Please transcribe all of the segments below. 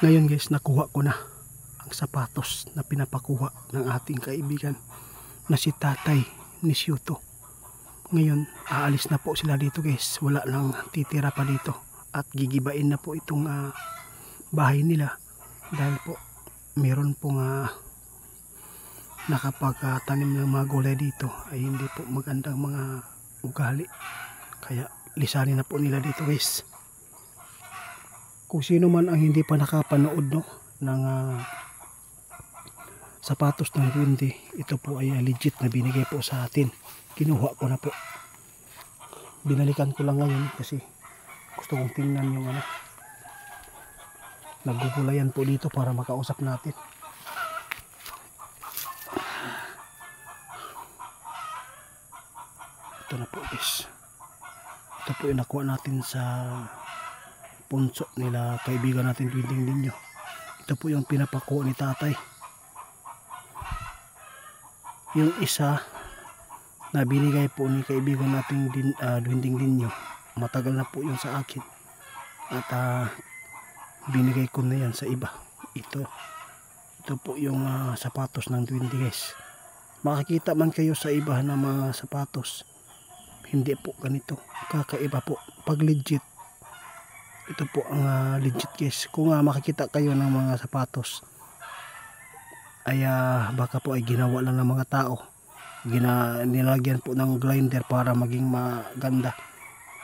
Ngayon guys, nakuha ko na ang sapatos na pinapakuha ng ating kaibigan na si Tatay Nisyuto. Ngayon, aalis na po sila dito guys. Wala nang titira pa dito. At gigibain na po itong bahay nila. Dahil po, meron pong nakapagtanim ng mga gulay dito ay hindi po magandang mga ugali. Kaya lisanin na po nila dito guys. Kung sino man ang hindi pa nakapanood ng sapatos ng duwende, ito po ay legit na binigay po sa atin. Kinuha ko na po. Binalikan ko lang ngayon kasi gusto kong tingnan yung nagugulayan po dito para makausap natin. Ito na po guys. Ito po yung nakuha natin sa punso nila kaibigan natin Duwending Ninyo. Ito po yung pinapakuha ni tatay. Yung isa na binigay po ni kaibigan natin Duwending Ninyo, matagal na po yun sa akin. At binigay ko na yan sa iba. Ito po yung sapatos ng duwende guys. Makikita man kayo sa iba na mga sapatos, hindi po ganito. Kakaiba po. Pag legit, ito po ang legit guys. Kung makikita kayo ng mga sapatos ay baka po ay ginawa lang ng mga tao, nilagyan po ng grinder para maging maganda.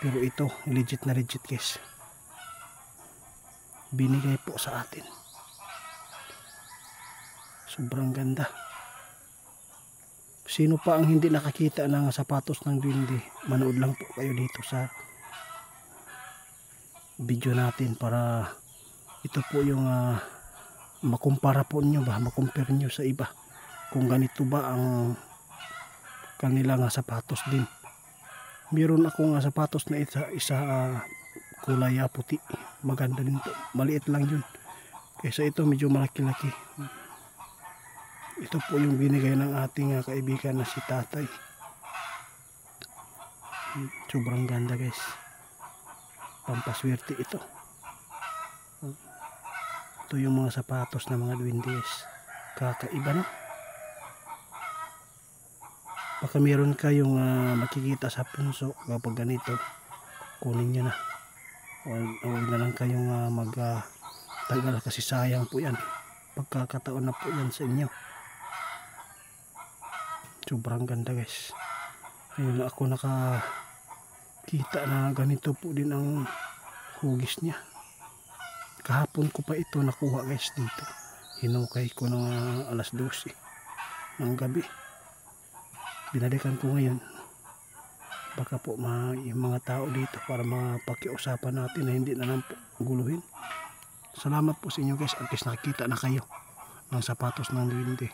Pero ito legit na legit guys. Binigay po sa atin. Sobrang ganda. Sino pa ang hindi nakakita ng sapatos ng duwende, manood lang po kayo dito sa video natin para ito po yung makumpara po nyo ba, makumpare nyo sa iba kung ganito ba ang kanilang sapatos din. Meron akong sapatos na isa kulay puti, maganda din po, maliit lang yun kaysa ito medyo malaki-laki. Ito po yung binigay ng ating kaibigan na si tatay. Sobrang ganda guys, pampaswerte ito. Ito yung mga sapatos ng mga duwendes. Kakaiba no? Baka meron kayong makikita sa punso kapag ganito, kunin nyo na. Huwag na lang kayong magtagal kasi sayang po yan. Pagkakataon na po yan sa inyo. Sobrang ganda guys. Ayun, ako nakakita na ganito po din ang hugis niya. Kahapon ko pa ito nakuha guys dito. Hinukay ko ng alas 12 ng gabi. Binalikan ko ngayon. Baka po yung mga tao dito para mapakiusapan natin na hindi na lang po guluhin. Salamat po sa inyo guys. At least nakikita na kayo ng sapatos ng duwende.